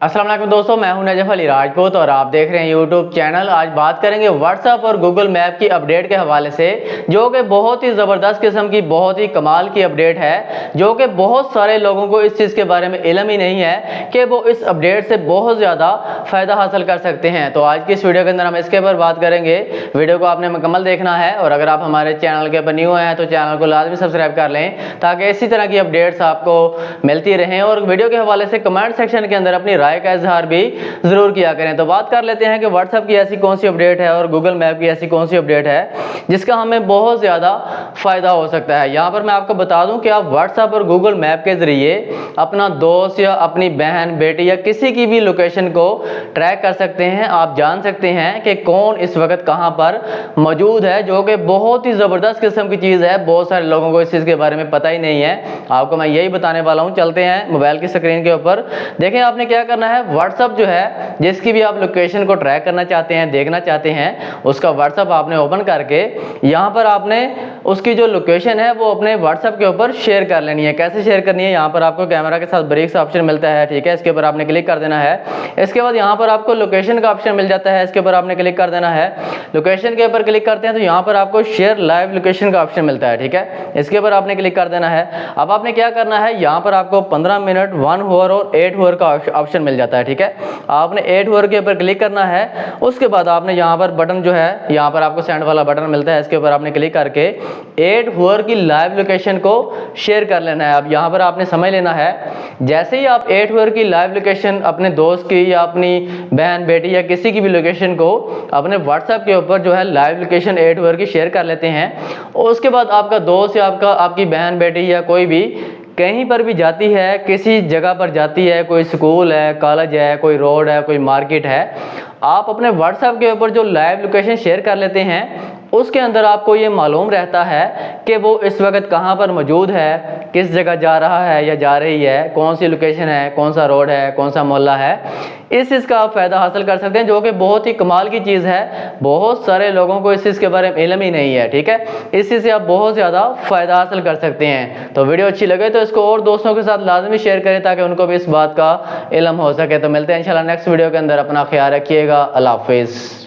अस्सलाम वालेकुम दोस्तों, मैं हूं नजफ अली राजपूत और आप देख रहे हैं यूट्यूब चैनल। आज बात करेंगे व्हाट्सएप और गूगल मैप की अपडेट के हवाले से, जो कि बहुत ही ज़बरदस्त किस्म की, बहुत ही कमाल की अपडेट है, जो कि बहुत सारे लोगों को इस चीज़ के बारे में इल्म ही नहीं है कि वो इस अपडेट से बहुत ज़्यादा फ़ायदा हासिल कर सकते हैं। तो आज की इस वीडियो के अंदर हम इसके ऊपर बात करेंगे। वीडियो को आपने मुकम्मल देखना है और अगर आप हमारे चैनल के ऊपर न्यू हैं तो चैनल को लाजमी सब्सक्राइब कर लें ताकि इसी तरह की अपडेट्स आपको मिलती रहें। और वीडियो के हवाले से कमेंट सेक्शन के अंदर अपनी राय का इजहार भी जरूर किया करें। तो बात कर लेते हैं कि व्हाट्सएप की ऐसी कौन सी अपडेट है और गूगल मैप की ऐसी कौन सी अपडेट है जिसका हमें बहुत ज़्यादा फ़ायदा हो सकता है। यहाँ पर मैं आपको बता दूं कि आप व्हाट्सएप और गूगल मैप के ज़रिए अपना दोस्त या अपनी बहन, बेटी या किसी की भी लोकेशन को ट्रैक कर सकते हैं। आप जान सकते हैं कि कौन इस वक्त कहाँ पर मौजूद है, जो कि बहुत ही ज़बरदस्त किस्म की चीज़ है। बहुत सारे लोगों को इस चीज़ के बारे में पता ही नहीं है। आपको मैं यही बताने वाला हूँ। चलते हैं मोबाइल की स्क्रीन के ऊपर। देखें, आपने क्या करना है, व्हाट्सएप जो है, जिसकी भी आप लोकेशन को ट्रैक करना चाहते हैं, देखना चाहते हैं, उसका व्हाट्सएप आपने ओपन करके यहाँ पर आपने उसकी जो लोकेशन है वो अपने व्हाट्सएप के ऊपर शेयर कर लेनी है। कैसे शेयर करनी है, यहाँ पर आपको कैमरा के साथ ब्रेक का ऑप्शन मिलता है, ठीक है, इसके ऊपर आपने क्लिक कर देना है। इसके बाद यहाँ पर आपको लोकेशन का ऑप्शन मिल जाता है, इसके ऊपर आपने क्लिक कर देना है। लोकेशन के ऊपर क्लिक करते हैं तो यहाँ पर आपको शेयर लाइव लोकेशन का ऑप्शन मिलता है, ठीक है, इसके ऊपर आपने क्लिक कर देना है। अब आपने क्या करना है, यहाँ पर आपको 15 मिनट, 1 आवर और 8 आवर का ऑप्शन मिल जाता है, ठीक है। आपने 8 आवर के ऊपर क्लिक करना है। उसके बाद आपने यहाँ पर बटन जो है, यहाँ पर आपको सेंड वाला बटन मिलता है, इसके ऊपर आपने क्लिक करके 8 आवर की लाइव लोकेशन को शेयर कर लेना है। अब यहाँ पर आपने समझ लेना है, जैसे ही आप 8 आवर की लाइव लोकेशन अपने दोस्त की या अपनी बहन, बेटी या किसी की भी लोकेशन को अपने व्हाट्सएप के ऊपर जो है लाइव लोकेशन 8 आवर की शेयर कर लेते हैं, और उसके बाद आपका दोस्त या आपकी बहन, बेटी या कोई भी कहीं पर भी जाती है, किसी जगह पर जाती है, कोई स्कूल है, कॉलेज है, कोई रोड है, कोई मार्केट है, आप अपने व्हाट्सएप के ऊपर जो लाइव लोकेशन शेयर कर लेते हैं उसके अंदर आपको ये मालूम रहता है कि वो इस वक्त कहाँ पर मौजूद है, किस जगह जा रहा है या जा रही है, कौन सी लोकेशन है, कौन सा रोड है, कौन सा मोहल्ला है। इस चीज़ का आप फ़ायदा हासिल कर सकते हैं, जो कि बहुत ही कमाल की चीज़ है। बहुत सारे लोगों को इस चीज़ के बारे में इल्म ही नहीं है, ठीक है। इस चीज़ से आप बहुत ज़्यादा फ़ायदा हासिल कर सकते हैं। तो वीडियो अच्छी लगे तो इसको और दोस्तों के साथ लाजमी शेयर करें ताकि उनको भी इस बात का इल्म हो सके। तो मिलते हैं इंशाल्लाह नेक्स्ट वीडियो के अंदर। अपना ख्याल रखिएगा। अल्लाह हाफिज़।